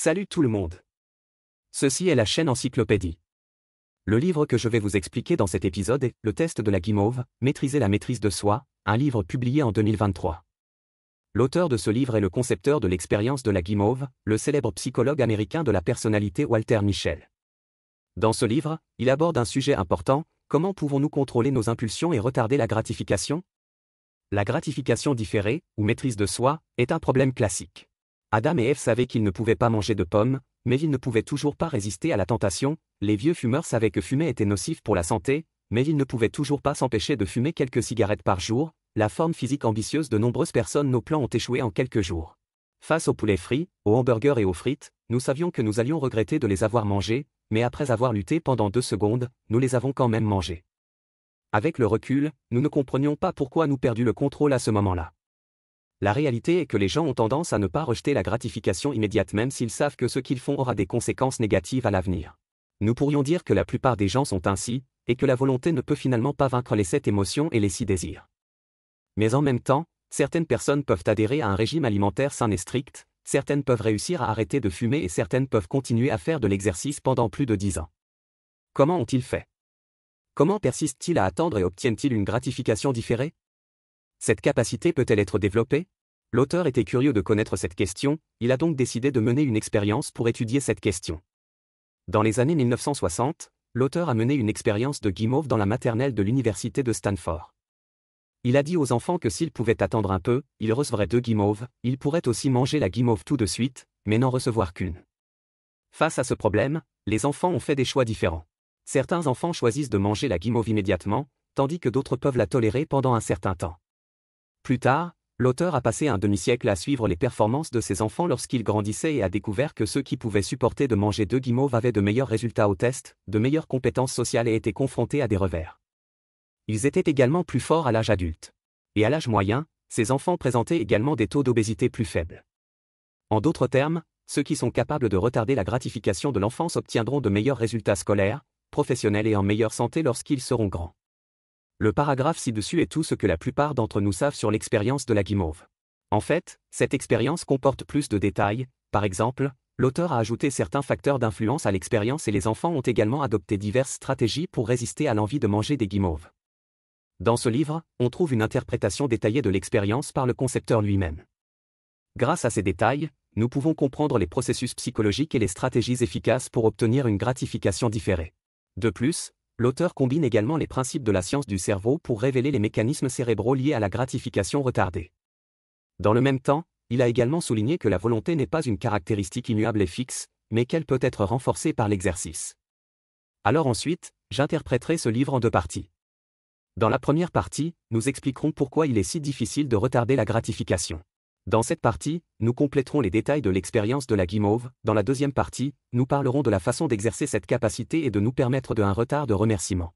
Salut tout le monde. Ceci est la chaîne Encyclopédie. Le livre que je vais vous expliquer dans cet épisode est Le test de la guimauve, maîtriser la maîtrise de soi, un livre publié en 2023. L'auteur de ce livre est le concepteur de l'expérience de la guimauve, le célèbre psychologue américain de la personnalité Walter Mischel. Dans ce livre, il aborde un sujet important: comment pouvons-nous contrôler nos impulsions et retarder la gratification? La gratification différée, ou maîtrise de soi, est un problème classique. Adam et Ève savaient qu'ils ne pouvaient pas manger de pommes, mais ils ne pouvaient toujours pas résister à la tentation. Les vieux fumeurs savaient que fumer était nocif pour la santé, mais ils ne pouvaient toujours pas s'empêcher de fumer quelques cigarettes par jour. La forme physique ambitieuse de nombreuses personnes, nos plans ont échoué en quelques jours. Face au poulet frit, aux hamburgers et aux frites, nous savions que nous allions regretter de les avoir mangés, mais après avoir lutté pendant 2 secondes, nous les avons quand même mangés. Avec le recul, nous ne comprenions pas pourquoi nous perdions le contrôle à ce moment-là. La réalité est que les gens ont tendance à ne pas rejeter la gratification immédiate même s'ils savent que ce qu'ils font aura des conséquences négatives à l'avenir. Nous pourrions dire que la plupart des gens sont ainsi, et que la volonté ne peut finalement pas vaincre les 7 émotions et les 6 désirs. Mais en même temps, certaines personnes peuvent adhérer à un régime alimentaire sain et strict, certaines peuvent réussir à arrêter de fumer et certaines peuvent continuer à faire de l'exercice pendant plus de 10 ans. Comment ont-ils fait? Comment persistent-ils à attendre et obtiennent-ils une gratification différée? Cette capacité peut-elle être développée? L'auteur était curieux de connaître cette question, il a donc décidé de mener une expérience pour étudier cette question. Dans les années 1960, l'auteur a mené une expérience de guimauve dans la maternelle de l'université de Stanford. Il a dit aux enfants que s'ils pouvaient attendre un peu, ils recevraient 2 guimauves, ils pourraient aussi manger la guimauve tout de suite, mais n'en recevoir qu'une. Face à ce problème, les enfants ont fait des choix différents. Certains enfants choisissent de manger la guimauve immédiatement, tandis que d'autres peuvent la tolérer pendant un certain temps. Plus tard, l'auteur a passé un demi-siècle à suivre les performances de ses enfants lorsqu'ils grandissaient et a découvert que ceux qui pouvaient supporter de manger 2 guimauves avaient de meilleurs résultats au test, de meilleures compétences sociales et étaient confrontés à des revers. Ils étaient également plus forts à l'âge adulte. Et à l'âge moyen, ces enfants présentaient également des taux d'obésité plus faibles. En d'autres termes, ceux qui sont capables de retarder la gratification de l'enfance obtiendront de meilleurs résultats scolaires, professionnels et en meilleure santé lorsqu'ils seront grands. Le paragraphe ci-dessus est tout ce que la plupart d'entre nous savent sur l'expérience de la guimauve. En fait, cette expérience comporte plus de détails. Par exemple, l'auteur a ajouté certains facteurs d'influence à l'expérience et les enfants ont également adopté diverses stratégies pour résister à l'envie de manger des guimauves. Dans ce livre, on trouve une interprétation détaillée de l'expérience par le concepteur lui-même. Grâce à ces détails, nous pouvons comprendre les processus psychologiques et les stratégies efficaces pour obtenir une gratification différée. De plus, l'auteur combine également les principes de la science du cerveau pour révéler les mécanismes cérébraux liés à la gratification retardée. Dans le même temps, il a également souligné que la volonté n'est pas une caractéristique immuable et fixe, mais qu'elle peut être renforcée par l'exercice. Alors ensuite, j'interpréterai ce livre en 2 parties. Dans la première partie, nous expliquerons pourquoi il est si difficile de retarder la gratification. Dans cette partie, nous compléterons les détails de l'expérience de la guimauve. Dans la deuxième partie, nous parlerons de la façon d'exercer cette capacité et de nous permettre un retard de remerciement.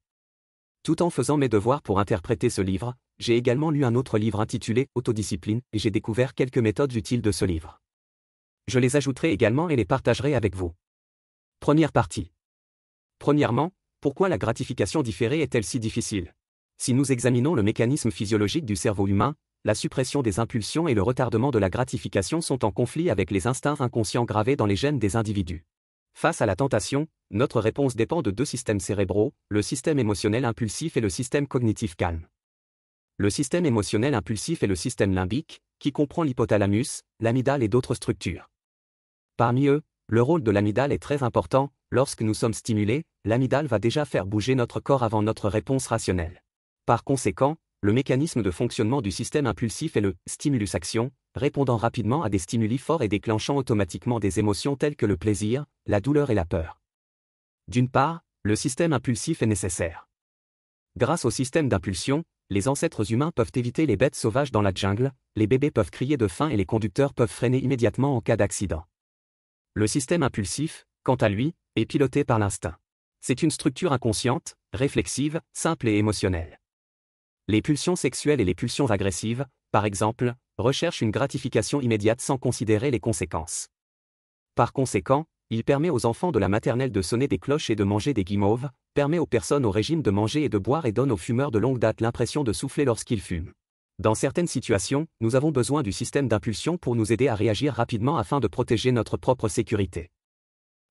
Tout en faisant mes devoirs pour interpréter ce livre, j'ai également lu un autre livre intitulé Autodiscipline et j'ai découvert quelques méthodes utiles de ce livre. Je les ajouterai également et les partagerai avec vous. Première partie. Premièrement, pourquoi la gratification différée est-elle si difficile? Si nous examinons le mécanisme physiologique du cerveau humain, la suppression des impulsions et le retardement de la gratification sont en conflit avec les instincts inconscients gravés dans les gènes des individus. Face à la tentation, notre réponse dépend de 2 systèmes cérébraux, le système émotionnel impulsif et le système cognitif calme. Le système émotionnel impulsif est le système limbique, qui comprend l'hypothalamus, l'amygdale et d'autres structures. Parmi eux, le rôle de l'amygdale est très important. Lorsque nous sommes stimulés, l'amygdale va déjà faire bouger notre corps avant notre réponse rationnelle. Par conséquent, le mécanisme de fonctionnement du système impulsif est le stimulus-action, répondant rapidement à des stimuli forts et déclenchant automatiquement des émotions telles que le plaisir, la douleur et la peur. D'une part, le système impulsif est nécessaire. Grâce au système d'impulsion, les ancêtres humains peuvent éviter les bêtes sauvages dans la jungle, les bébés peuvent crier de faim et les conducteurs peuvent freiner immédiatement en cas d'accident. Le système impulsif, quant à lui, est piloté par l'instinct. C'est une structure inconsciente, réflexive, simple et émotionnelle. Les pulsions sexuelles et les pulsions agressives, par exemple, recherchent une gratification immédiate sans considérer les conséquences. Par conséquent, il permet aux enfants de la maternelle de sonner des cloches et de manger des guimauves, permet aux personnes au régime de manger et de boire et donne aux fumeurs de longue date l'impression de souffler lorsqu'ils fument. Dans certaines situations, nous avons besoin du système d'impulsion pour nous aider à réagir rapidement afin de protéger notre propre sécurité.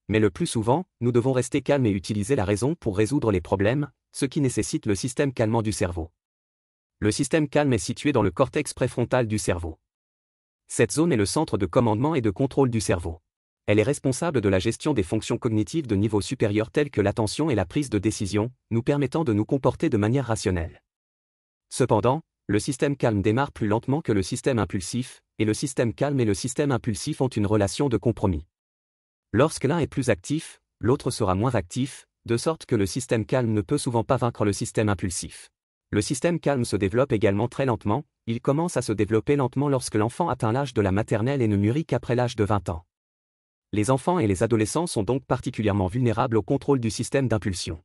Mais le plus souvent, nous devons rester calmes et utiliser la raison pour résoudre les problèmes, ce qui nécessite le système calmant du cerveau. Le système calme est situé dans le cortex préfrontal du cerveau. Cette zone est le centre de commandement et de contrôle du cerveau. Elle est responsable de la gestion des fonctions cognitives de niveau supérieur telles que l'attention et la prise de décision, nous permettant de nous comporter de manière rationnelle. Cependant, le système calme démarre plus lentement que le système impulsif, et le système calme et le système impulsif ont une relation de compromis. Lorsque l'un est plus actif, l'autre sera moins actif, de sorte que le système calme ne peut souvent pas vaincre le système impulsif. Le système calme se développe également très lentement, il commence à se développer lentement lorsque l'enfant atteint l'âge de la maternelle et ne mûrit qu'après l'âge de 20 ans. Les enfants et les adolescents sont donc particulièrement vulnérables au contrôle du système d'impulsion.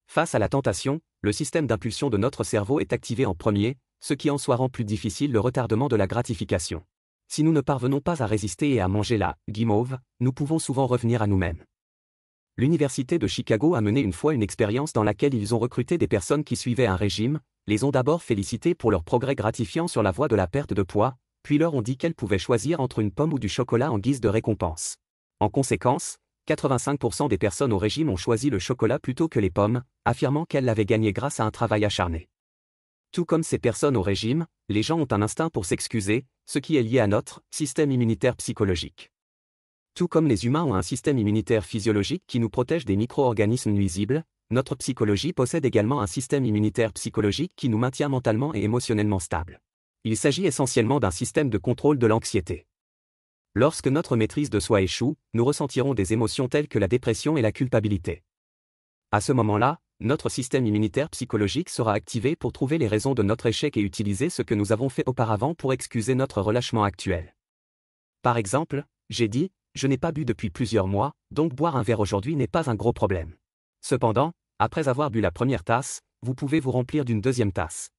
Face à la tentation, le système d'impulsion de notre cerveau est activé en premier, ce qui en soi rend plus difficile le retardement de la gratification. Si nous ne parvenons pas à résister et à manger la guimauve, nous pouvons souvent revenir à nous-mêmes. L'Université de Chicago a mené une fois une expérience dans laquelle ils ont recruté des personnes qui suivaient un régime, les ont d'abord félicitées pour leur progrès gratifiant sur la voie de la perte de poids, puis leur ont dit qu'elles pouvaient choisir entre une pomme ou du chocolat en guise de récompense. En conséquence, 85% des personnes au régime ont choisi le chocolat plutôt que les pommes, affirmant qu'elles l'avaient gagné grâce à un travail acharné. Tout comme ces personnes au régime, les gens ont un instinct pour s'excuser, ce qui est lié à notre système immunitaire psychologique. Tout comme les humains ont un système immunitaire physiologique qui nous protège des micro-organismes nuisibles, notre psychologie possède également un système immunitaire psychologique qui nous maintient mentalement et émotionnellement stables. Il s'agit essentiellement d'un système de contrôle de l'anxiété. Lorsque notre maîtrise de soi échoue, nous ressentirons des émotions telles que la dépression et la culpabilité. À ce moment-là, notre système immunitaire psychologique sera activé pour trouver les raisons de notre échec et utiliser ce que nous avons fait auparavant pour excuser notre relâchement actuel. Par exemple, j'ai dit, je n'ai pas bu depuis plusieurs mois, donc boire un verre aujourd'hui n'est pas un gros problème. Cependant, après avoir bu la première tasse, vous pouvez vous remplir d'une deuxième tasse.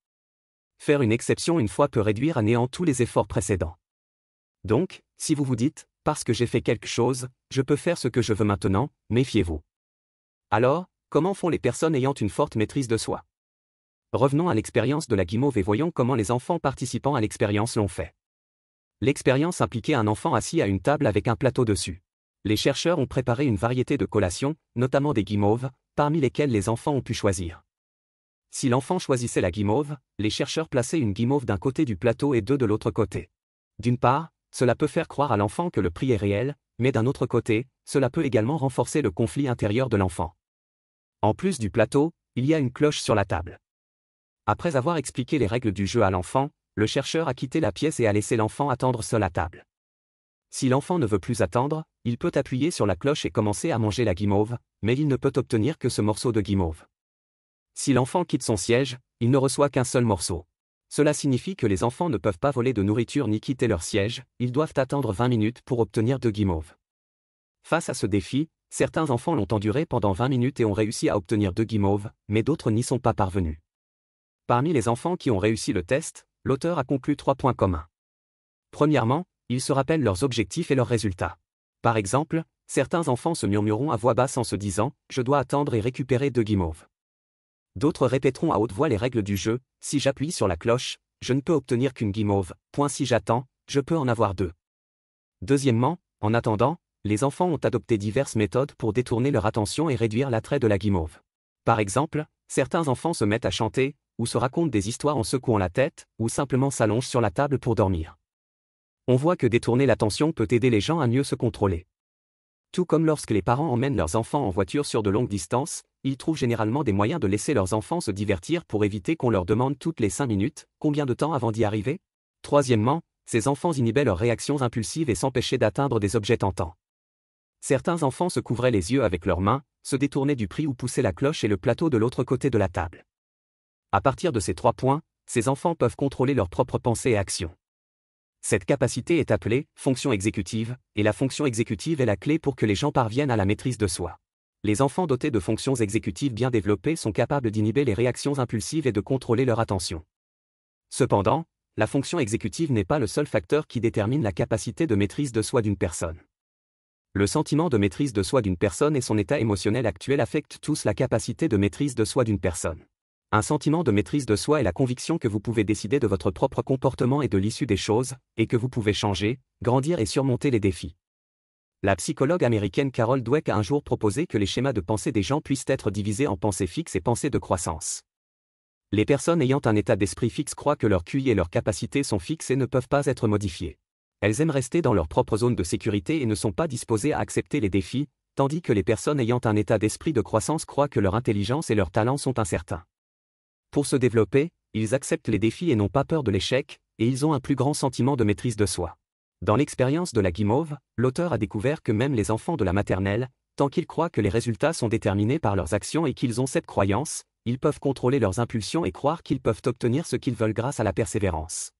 Faire une exception une fois peut réduire à néant tous les efforts précédents. Donc, si vous vous dites, parce que j'ai fait quelque chose, je peux faire ce que je veux maintenant, méfiez-vous. Alors, comment font les personnes ayant une forte maîtrise de soi? Revenons à l'expérience de la guimauve et voyons comment les enfants participant à l'expérience l'ont fait. L'expérience impliquait un enfant assis à une table avec un plateau dessus. Les chercheurs ont préparé une variété de collations, notamment des guimauves, parmi lesquelles les enfants ont pu choisir. Si l'enfant choisissait la guimauve, les chercheurs plaçaient une guimauve d'un côté du plateau et deux de l'autre côté. D'une part, cela peut faire croire à l'enfant que le prix est réel, mais d'un autre côté, cela peut également renforcer le conflit intérieur de l'enfant. En plus du plateau, il y a une cloche sur la table. Après avoir expliqué les règles du jeu à l'enfant, le chercheur a quitté la pièce et a laissé l'enfant attendre seul à table. Si l'enfant ne veut plus attendre, il peut appuyer sur la cloche et commencer à manger la guimauve, mais il ne peut obtenir que ce morceau de guimauve. Si l'enfant quitte son siège, il ne reçoit qu'un seul morceau. Cela signifie que les enfants ne peuvent pas voler de nourriture ni quitter leur siège, ils doivent attendre 20 minutes pour obtenir 2 guimauves. Face à ce défi, certains enfants l'ont enduré pendant 20 minutes et ont réussi à obtenir 2 guimauves, mais d'autres n'y sont pas parvenus. Parmi les enfants qui ont réussi le test, l'auteur a conclu 3 points communs. Premièrement, ils se rappellent leurs objectifs et leurs résultats. Par exemple, certains enfants se murmureront à voix basse en se disant « Je dois attendre et récupérer 2 guimauves ». D'autres répéteront à haute voix les règles du jeu, si j'appuie sur la cloche, je ne peux obtenir qu'une guimauve, si j'attends, je peux en avoir 2. Deuxièmement, en attendant, les enfants ont adopté diverses méthodes pour détourner leur attention et réduire l'attrait de la guimauve. Par exemple, certains enfants se mettent à chanter, ou se racontent des histoires en secouant la tête, ou simplement s'allongent sur la table pour dormir. On voit que détourner l'attention peut aider les gens à mieux se contrôler. Tout comme lorsque les parents emmènent leurs enfants en voiture sur de longues distances, ils trouvent généralement des moyens de laisser leurs enfants se divertir pour éviter qu'on leur demande toutes les 5 minutes, combien de temps avant d'y arriver? Troisièmement, ces enfants inhibaient leurs réactions impulsives et s'empêchaient d'atteindre des objets tentants. Certains enfants se couvraient les yeux avec leurs mains, se détournaient du prix ou poussaient la cloche et le plateau de l'autre côté de la table. À partir de ces 3 points, ces enfants peuvent contrôler leurs propres pensées et actions. Cette capacité est appelée fonction exécutive, et la fonction exécutive est la clé pour que les gens parviennent à la maîtrise de soi. Les enfants dotés de fonctions exécutives bien développées sont capables d'inhiber les réactions impulsives et de contrôler leur attention. Cependant, la fonction exécutive n'est pas le seul facteur qui détermine la capacité de maîtrise de soi d'une personne. Le sentiment de maîtrise de soi d'une personne et son état émotionnel actuel affectent tous la capacité de maîtrise de soi d'une personne. Un sentiment de maîtrise de soi est la conviction que vous pouvez décider de votre propre comportement et de l'issue des choses, et que vous pouvez changer, grandir et surmonter les défis. La psychologue américaine Carol Dweck a un jour proposé que les schémas de pensée des gens puissent être divisés en pensées fixes et pensées de croissance. Les personnes ayant un état d'esprit fixe croient que leur QI et leurs capacités sont fixes et ne peuvent pas être modifiées. Elles aiment rester dans leur propre zone de sécurité et ne sont pas disposées à accepter les défis, tandis que les personnes ayant un état d'esprit de croissance croient que leur intelligence et leurs talents sont incertains. Pour se développer, ils acceptent les défis et n'ont pas peur de l'échec, et ils ont un plus grand sentiment de maîtrise de soi. Dans l'expérience de la guimauve, l'auteur a découvert que même les enfants de la maternelle, tant qu'ils croient que les résultats sont déterminés par leurs actions et qu'ils ont cette croyance, ils peuvent contrôler leurs impulsions et croire qu'ils peuvent obtenir ce qu'ils veulent grâce à la persévérance.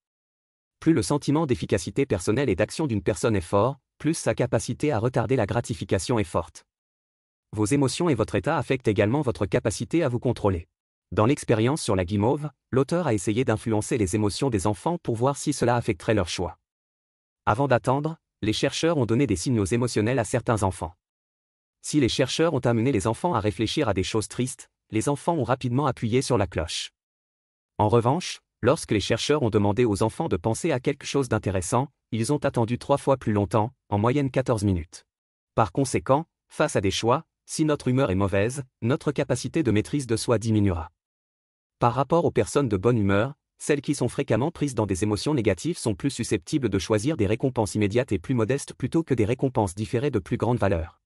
Plus le sentiment d'efficacité personnelle et d'action d'une personne est fort, plus sa capacité à retarder la gratification est forte. Vos émotions et votre état affectent également votre capacité à vous contrôler. Dans l'expérience sur la guimauve, l'auteur a essayé d'influencer les émotions des enfants pour voir si cela affecterait leur choix. Avant d'attendre, les chercheurs ont donné des signaux émotionnels à certains enfants. Si les chercheurs ont amené les enfants à réfléchir à des choses tristes, les enfants ont rapidement appuyé sur la cloche. En revanche, lorsque les chercheurs ont demandé aux enfants de penser à quelque chose d'intéressant, ils ont attendu 3 fois plus longtemps, en moyenne 14 minutes. Par conséquent, face à des choix, si notre humeur est mauvaise, notre capacité de maîtrise de soi diminuera. Par rapport aux personnes de bonne humeur, celles qui sont fréquemment prises dans des émotions négatives sont plus susceptibles de choisir des récompenses immédiates et plus modestes plutôt que des récompenses différées de plus grande valeur.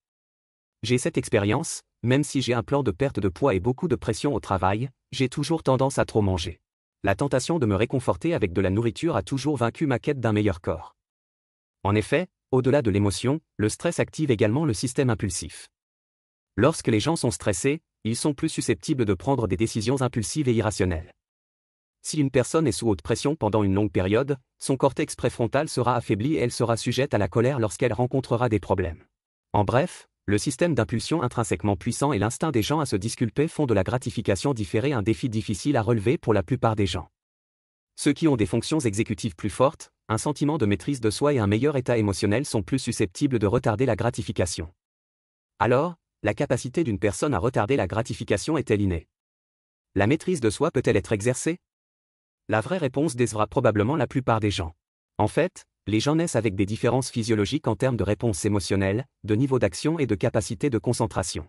J'ai cette expérience, même si j'ai un plan de perte de poids et beaucoup de pression au travail, j'ai toujours tendance à trop manger. La tentation de me réconforter avec de la nourriture a toujours vaincu ma quête d'un meilleur corps. En effet, au-delà de l'émotion, le stress active également le système impulsif. Lorsque les gens sont stressés, ils sont plus susceptibles de prendre des décisions impulsives et irrationnelles. Si une personne est sous haute pression pendant une longue période, son cortex préfrontal sera affaibli et elle sera sujette à la colère lorsqu'elle rencontrera des problèmes. En bref, le système d'impulsion intrinsèquement puissant et l'instinct des gens à se disculper font de la gratification différée un défi difficile à relever pour la plupart des gens. Ceux qui ont des fonctions exécutives plus fortes, un sentiment de maîtrise de soi et un meilleur état émotionnel sont plus susceptibles de retarder la gratification. Alors, la capacité d'une personne à retarder la gratification est-elle innée? La maîtrise de soi peut-elle être exercée? La vraie réponse décevra probablement la plupart des gens. En fait, les gens naissent avec des différences physiologiques en termes de réponse émotionnelle, de niveau d'action et de capacité de concentration.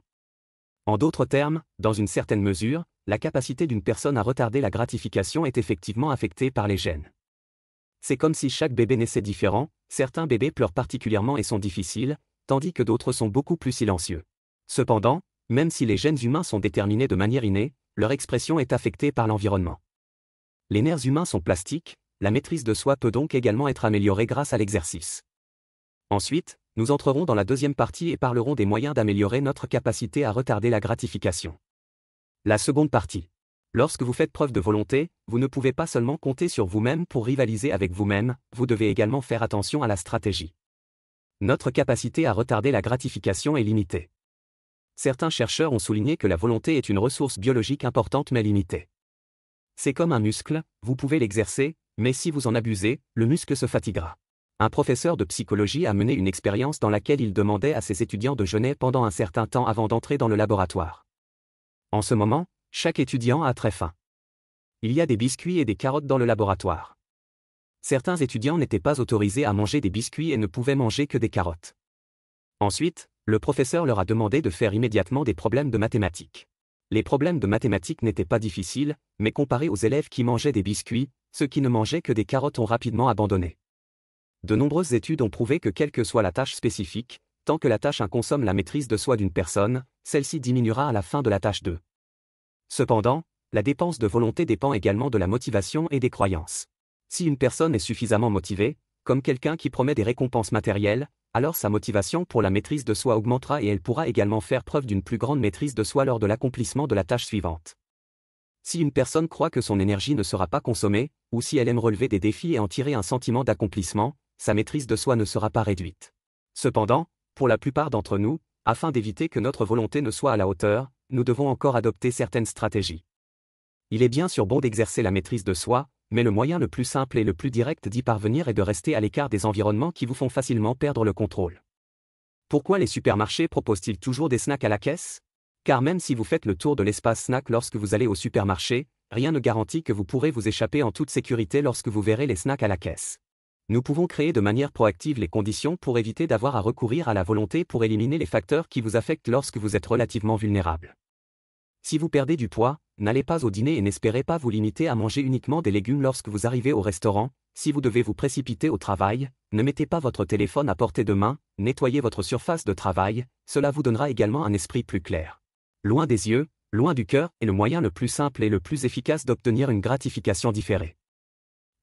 En d'autres termes, dans une certaine mesure, la capacité d'une personne à retarder la gratification est effectivement affectée par les gènes. C'est comme si chaque bébé naissait différent, certains bébés pleurent particulièrement et sont difficiles, tandis que d'autres sont beaucoup plus silencieux. Cependant, même si les gènes humains sont déterminés de manière innée, leur expression est affectée par l'environnement. Les nerfs humains sont plastiques, la maîtrise de soi peut donc également être améliorée grâce à l'exercice. Ensuite, nous entrerons dans la deuxième partie et parlerons des moyens d'améliorer notre capacité à retarder la gratification. La seconde partie. Lorsque vous faites preuve de volonté, vous ne pouvez pas seulement compter sur vous-même pour rivaliser avec vous-même, vous devez également faire attention à la stratégie. Notre capacité à retarder la gratification est limitée. Certains chercheurs ont souligné que la volonté est une ressource biologique importante mais limitée. C'est comme un muscle, vous pouvez l'exercer, mais si vous en abusez, le muscle se fatiguera. Un professeur de psychologie a mené une expérience dans laquelle il demandait à ses étudiants de jeûner pendant un certain temps avant d'entrer dans le laboratoire. En ce moment, chaque étudiant a très faim. Il y a des biscuits et des carottes dans le laboratoire. Certains étudiants n'étaient pas autorisés à manger des biscuits et ne pouvaient manger que des carottes. Ensuite, le professeur leur a demandé de faire immédiatement des problèmes de mathématiques. Les problèmes de mathématiques n'étaient pas difficiles, mais comparés aux élèves qui mangeaient des biscuits, ceux qui ne mangeaient que des carottes ont rapidement abandonné. De nombreuses études ont prouvé que quelle que soit la tâche spécifique, tant que la tâche 1 consomme la maîtrise de soi d'une personne, celle-ci diminuera à la fin de la tâche 2. Cependant, la dépense de volonté dépend également de la motivation et des croyances. Si une personne est suffisamment motivée, comme quelqu'un qui promet des récompenses matérielles, alors sa motivation pour la maîtrise de soi augmentera et elle pourra également faire preuve d'une plus grande maîtrise de soi lors de l'accomplissement de la tâche suivante. Si une personne croit que son énergie ne sera pas consommée, ou si elle aime relever des défis et en tirer un sentiment d'accomplissement, sa maîtrise de soi ne sera pas réduite. Cependant, pour la plupart d'entre nous, afin d'éviter que notre volonté ne soit à la hauteur, nous devons encore adopter certaines stratégies. Il est bien sûr bon d'exercer la maîtrise de soi, mais le moyen le plus simple et le plus direct d'y parvenir est de rester à l'écart des environnements qui vous font facilement perdre le contrôle. Pourquoi les supermarchés proposent-ils toujours des snacks à la caisse? Car même si vous faites le tour de l'espace snack lorsque vous allez au supermarché, rien ne garantit que vous pourrez vous échapper en toute sécurité lorsque vous verrez les snacks à la caisse. Nous pouvons créer de manière proactive les conditions pour éviter d'avoir à recourir à la volonté pour éliminer les facteurs qui vous affectent lorsque vous êtes relativement vulnérable. Si vous perdez du poids, n'allez pas au dîner et n'espérez pas vous limiter à manger uniquement des légumes lorsque vous arrivez au restaurant. Si vous devez vous précipiter au travail, ne mettez pas votre téléphone à portée de main, nettoyez votre surface de travail, cela vous donnera également un esprit plus clair. Loin des yeux, loin du cœur est le moyen le plus simple et le plus efficace d'obtenir une gratification différée.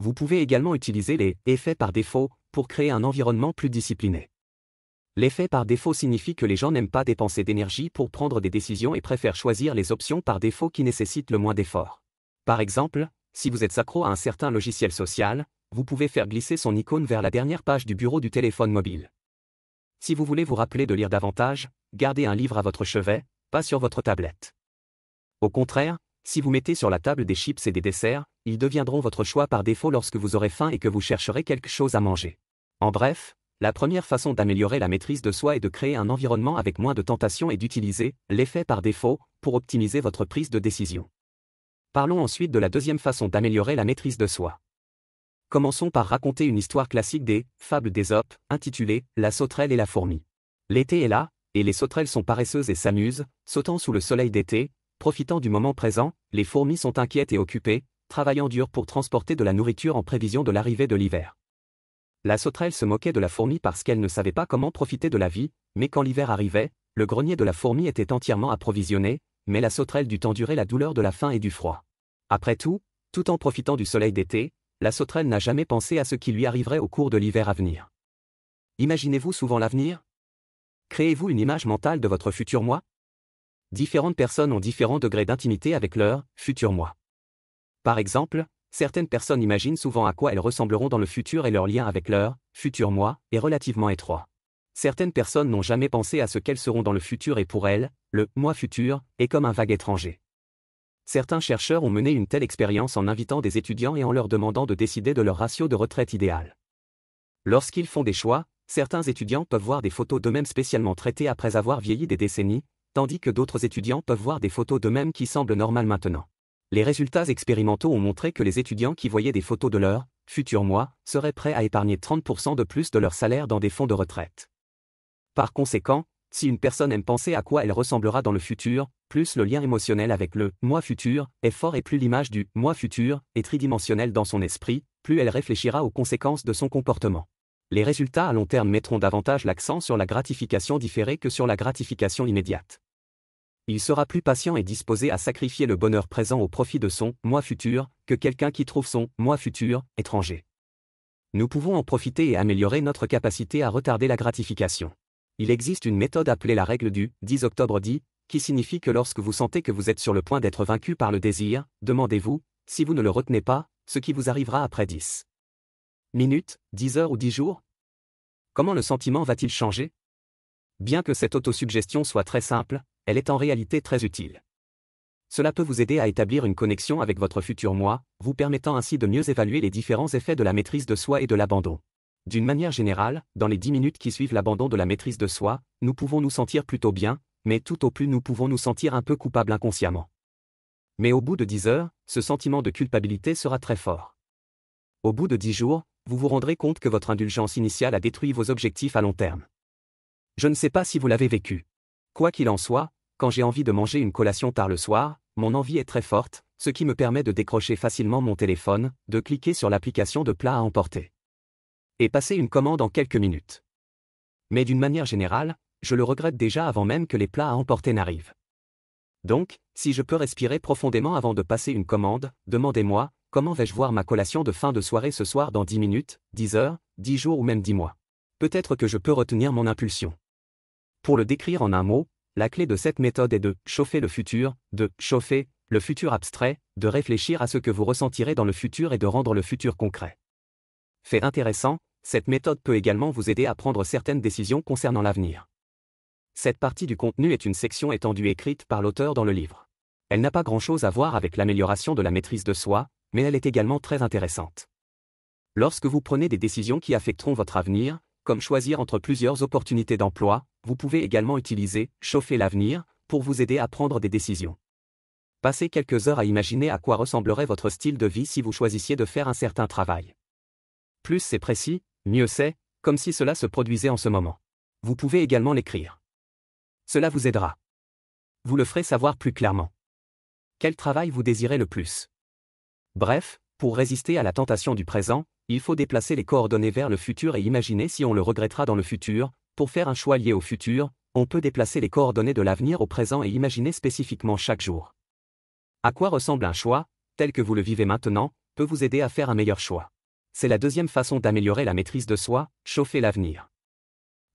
Vous pouvez également utiliser les « effets par défaut » pour créer un environnement plus discipliné. L'effet par défaut signifie que les gens n'aiment pas dépenser d'énergie pour prendre des décisions et préfèrent choisir les options par défaut qui nécessitent le moins d'efforts. Par exemple, si vous êtes accro à un certain logiciel social, vous pouvez faire glisser son icône vers la dernière page du bureau du téléphone mobile. Si vous voulez vous rappeler de lire davantage, gardez un livre à votre chevet, pas sur votre tablette. Au contraire, si vous mettez sur la table des chips et des desserts, ils deviendront votre choix par défaut lorsque vous aurez faim et que vous chercherez quelque chose à manger. En bref, la première façon d'améliorer la maîtrise de soi est de créer un environnement avec moins de tentations et d'utiliser l'effet par défaut pour optimiser votre prise de décision. Parlons ensuite de la deuxième façon d'améliorer la maîtrise de soi. Commençons par raconter une histoire classique des fables d'Ésope, intitulée La sauterelle et la fourmi. L'été est là, et les sauterelles sont paresseuses et s'amusent, sautant sous le soleil d'été, profitant du moment présent, les fourmis sont inquiètes et occupées, travaillant dur pour transporter de la nourriture en prévision de l'arrivée de l'hiver. La sauterelle se moquait de la fourmi parce qu'elle ne savait pas comment profiter de la vie, mais quand l'hiver arrivait, le grenier de la fourmi était entièrement approvisionné, mais la sauterelle dut endurer la douleur de la faim et du froid. Après tout en profitant du soleil d'été, la sauterelle n'a jamais pensé à ce qui lui arriverait au cours de l'hiver à venir. Imaginez-vous souvent l'avenir ? Créez-vous une image mentale de votre futur moi ? Différentes personnes ont différents degrés d'intimité avec leur futur moi. Par exemple, certaines personnes imaginent souvent à quoi elles ressembleront dans le futur et leur lien avec leur futur moi est relativement étroit. Certaines personnes n'ont jamais pensé à ce qu'elles seront dans le futur et pour elles, le moi futur est comme un vague étranger. Certains chercheurs ont mené une telle expérience en invitant des étudiants et en leur demandant de décider de leur ratio de retraite idéal. Lorsqu'ils font des choix, certains étudiants peuvent voir des photos d'eux-mêmes spécialement traitées après avoir vieilli des décennies, tandis que d'autres étudiants peuvent voir des photos d'eux-mêmes qui semblent normales maintenant. Les résultats expérimentaux ont montré que les étudiants qui voyaient des photos de leur futur moi seraient prêts à épargner 30% de plus de leur salaire dans des fonds de retraite. Par conséquent, si une personne aime penser à quoi elle ressemblera dans le futur, plus le lien émotionnel avec le moi futur est fort et plus l'image du moi futur est tridimensionnelle dans son esprit, plus elle réfléchira aux conséquences de son comportement. Les résultats à long terme mettront davantage l'accent sur la gratification différée que sur la gratification immédiate. Il sera plus patient et disposé à sacrifier le bonheur présent au profit de son moi futur que quelqu'un qui trouve son moi futur étranger. Nous pouvons en profiter et améliorer notre capacité à retarder la gratification. Il existe une méthode appelée la règle du 10 octobre 10, qui signifie que lorsque vous sentez que vous êtes sur le point d'être vaincu par le désir, demandez-vous, si vous ne le retenez pas, ce qui vous arrivera après 10 minutes, 10 heures ou 10 jours ? Comment le sentiment va-t-il changer ? Bien que cette autosuggestion soit très simple, elle est en réalité très utile. Cela peut vous aider à établir une connexion avec votre futur moi, vous permettant ainsi de mieux évaluer les différents effets de la maîtrise de soi et de l'abandon. D'une manière générale, dans les 10 minutes qui suivent l'abandon de la maîtrise de soi, nous pouvons nous sentir plutôt bien, mais tout au plus nous pouvons nous sentir un peu coupables inconsciemment. Mais au bout de 10 heures, ce sentiment de culpabilité sera très fort. Au bout de 10 jours, vous vous rendrez compte que votre indulgence initiale a détruit vos objectifs à long terme. Je ne sais pas si vous l'avez vécu. Quoi qu'il en soit, quand j'ai envie de manger une collation tard le soir, mon envie est très forte, ce qui me permet de décrocher facilement mon téléphone, de cliquer sur l'application de plats à emporter et passer une commande en quelques minutes. Mais d'une manière générale, je le regrette déjà avant même que les plats à emporter n'arrivent. Donc, si je peux respirer profondément avant de passer une commande, demandez-moi, comment vais-je voir ma collation de fin de soirée ce soir dans 10 minutes, 10 heures, 10 jours ou même 10 mois ? Peut-être que je peux retenir mon impulsion. Pour le décrire en un mot, la clé de cette méthode est de chauffer le futur, de chauffer le futur abstrait, de réfléchir à ce que vous ressentirez dans le futur et de rendre le futur concret. Fait intéressant, cette méthode peut également vous aider à prendre certaines décisions concernant l'avenir. Cette partie du contenu est une section étendue écrite par l'auteur dans le livre. Elle n'a pas grand-chose à voir avec l'amélioration de la maîtrise de soi, mais elle est également très intéressante. Lorsque vous prenez des décisions qui affecteront votre avenir, comme choisir entre plusieurs opportunités d'emploi, vous pouvez également utiliser « chauffer l'avenir » pour vous aider à prendre des décisions. Passez quelques heures à imaginer à quoi ressemblerait votre style de vie si vous choisissiez de faire un certain travail. Plus c'est précis, mieux c'est, comme si cela se produisait en ce moment. Vous pouvez également l'écrire. Cela vous aidera. Vous le ferez savoir plus clairement. Quel travail vous désirez le plus? Bref, pour résister à la tentation du présent, il faut déplacer les coordonnées vers le futur et imaginer si on le regrettera dans le futur. Pour faire un choix lié au futur, on peut déplacer les coordonnées de l'avenir au présent et imaginer spécifiquement chaque jour. À quoi ressemble un choix, tel que vous le vivez maintenant, peut vous aider à faire un meilleur choix. C'est la deuxième façon d'améliorer la maîtrise de soi, chauffer l'avenir.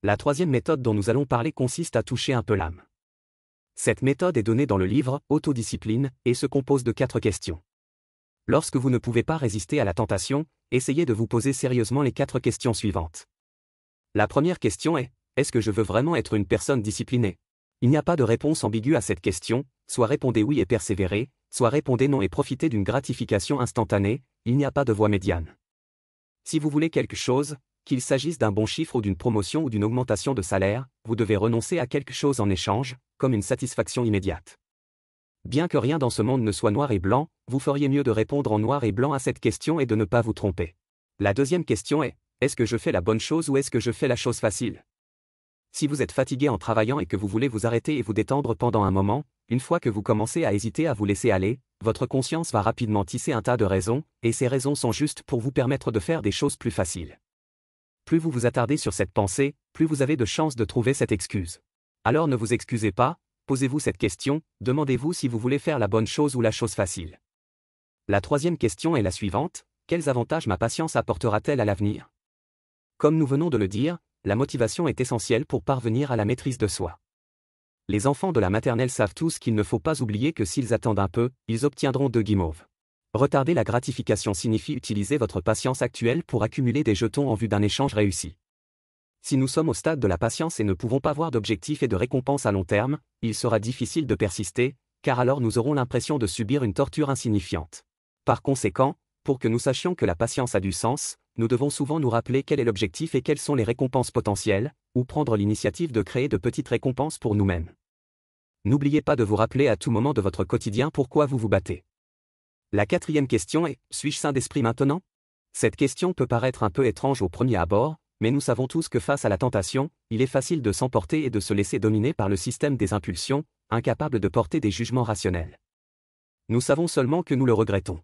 La troisième méthode dont nous allons parler consiste à toucher un peu l'âme. Cette méthode est donnée dans le livre « Autodiscipline » et se compose de 4 questions. Lorsque vous ne pouvez pas résister à la tentation, essayez de vous poser sérieusement les 4 questions suivantes. La première question est « Est-ce que je veux vraiment être une personne disciplinée ?» Il n'y a pas de réponse ambiguë à cette question, soit répondez oui et persévérez, soit répondez non et profitez d'une gratification instantanée, il n'y a pas de voie médiane. Si vous voulez quelque chose, qu'il s'agisse d'un bon chiffre ou d'une promotion ou d'une augmentation de salaire, vous devez renoncer à quelque chose en échange, comme une satisfaction immédiate. Bien que rien dans ce monde ne soit noir et blanc, vous feriez mieux de répondre en noir et blanc à cette question et de ne pas vous tromper. La deuxième question est, est-ce que je fais la bonne chose ou est-ce que je fais la chose facile? Si vous êtes fatigué en travaillant et que vous voulez vous arrêter et vous détendre pendant un moment, une fois que vous commencez à hésiter à vous laisser aller, votre conscience va rapidement tisser un tas de raisons, et ces raisons sont justes pour vous permettre de faire des choses plus faciles. Plus vous vous attardez sur cette pensée, plus vous avez de chances de trouver cette excuse. Alors ne vous excusez pas, posez-vous cette question, demandez-vous si vous voulez faire la bonne chose ou la chose facile. La troisième question est la suivante, quels avantages ma patience apportera-t-elle à l'avenir? Comme nous venons de le dire, la motivation est essentielle pour parvenir à la maîtrise de soi. Les enfants de la maternelle savent tous qu'il ne faut pas oublier que s'ils attendent un peu, ils obtiendront 2 guimauves. Retarder la gratification signifie utiliser votre patience actuelle pour accumuler des jetons en vue d'un échange réussi. Si nous sommes au stade de la patience et ne pouvons pas voir d'objectifs et de récompenses à long terme, il sera difficile de persister, car alors nous aurons l'impression de subir une torture insignifiante. Par conséquent, pour que nous sachions que la patience a du sens, nous devons souvent nous rappeler quel est l'objectif et quelles sont les récompenses potentielles, ou prendre l'initiative de créer de petites récompenses pour nous-mêmes. N'oubliez pas de vous rappeler à tout moment de votre quotidien pourquoi vous vous battez. La quatrième question est « Suis-je sain d'esprit maintenant ?» Cette question peut paraître un peu étrange au premier abord, mais nous savons tous que face à la tentation, il est facile de s'emporter et de se laisser dominer par le système des impulsions, incapable de porter des jugements rationnels. Nous savons seulement que nous le regrettons.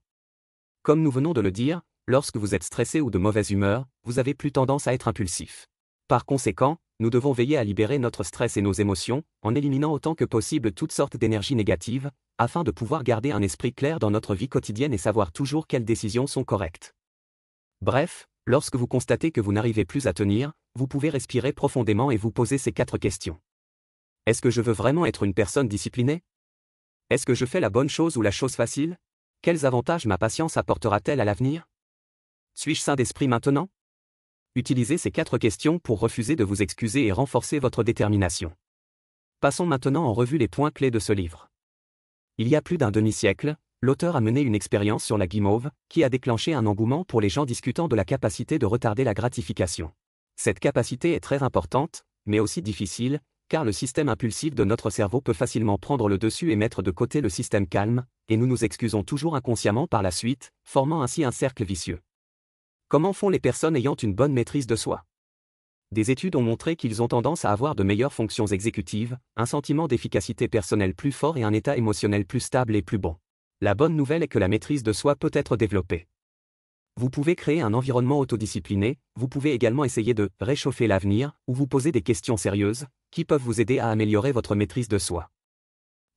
Comme nous venons de le dire, lorsque vous êtes stressé ou de mauvaise humeur, vous avez plus tendance à être impulsif. Par conséquent, nous devons veiller à libérer notre stress et nos émotions, en éliminant autant que possible toutes sortes d'énergies négatives, afin de pouvoir garder un esprit clair dans notre vie quotidienne et savoir toujours quelles décisions sont correctes. Bref, lorsque vous constatez que vous n'arrivez plus à tenir, vous pouvez respirer profondément et vous poser ces 4 questions. Est-ce que je veux vraiment être une personne disciplinée? Est-ce que je fais la bonne chose ou la chose facile? Quels avantages ma patience apportera-t-elle à l'avenir? Suis-je sain d'esprit maintenant? Utilisez ces 4 questions pour refuser de vous excuser et renforcer votre détermination. Passons maintenant en revue les points clés de ce livre. Il y a plus d'un demi-siècle, l'auteur a mené une expérience sur la guimauve, qui a déclenché un engouement pour les gens discutant de la capacité de retarder la gratification. Cette capacité est très importante, mais aussi difficile, car le système impulsif de notre cerveau peut facilement prendre le dessus et mettre de côté le système calme, et nous nous excusons toujours inconsciemment par la suite, formant ainsi un cercle vicieux. Comment font les personnes ayant une bonne maîtrise de soi? Des études ont montré qu'ils ont tendance à avoir de meilleures fonctions exécutives, un sentiment d'efficacité personnelle plus fort et un état émotionnel plus stable et plus bon. La bonne nouvelle est que la maîtrise de soi peut être développée. Vous pouvez créer un environnement autodiscipliné, vous pouvez également essayer de réchauffer l'avenir, ou vous poser des questions sérieuses, qui peuvent vous aider à améliorer votre maîtrise de soi.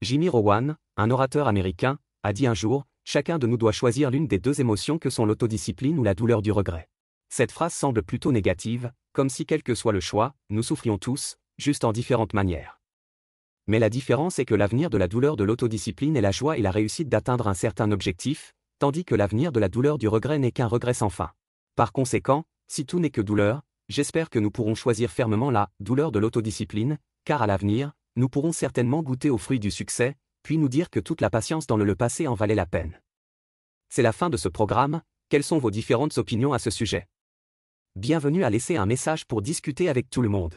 Jimmy Rowan, un orateur américain, a dit un jour, « Chacun de nous doit choisir l'une des 2 émotions que sont l'autodiscipline ou la douleur du regret. » Cette phrase semble plutôt négative, comme si quel que soit le choix, nous souffrions tous, juste en différentes manières. Mais la différence est que l'avenir de la douleur de l'autodiscipline est la joie et la réussite d'atteindre un certain objectif, tandis que l'avenir de la douleur du regret n'est qu'un regret sans fin. Par conséquent, si tout n'est que douleur, j'espère que nous pourrons choisir fermement la douleur de l'autodiscipline, car à l'avenir, nous pourrons certainement goûter aux fruits du succès, puis nous dire que toute la patience dans le passé en valait la peine. C'est la fin de ce programme, quelles sont vos différentes opinions à ce sujet? Bienvenue à laisser un message pour discuter avec tout le monde.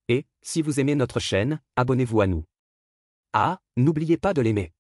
Et, si vous aimez notre chaîne, abonnez-vous à nous. Ah, n'oubliez pas de l'aimer.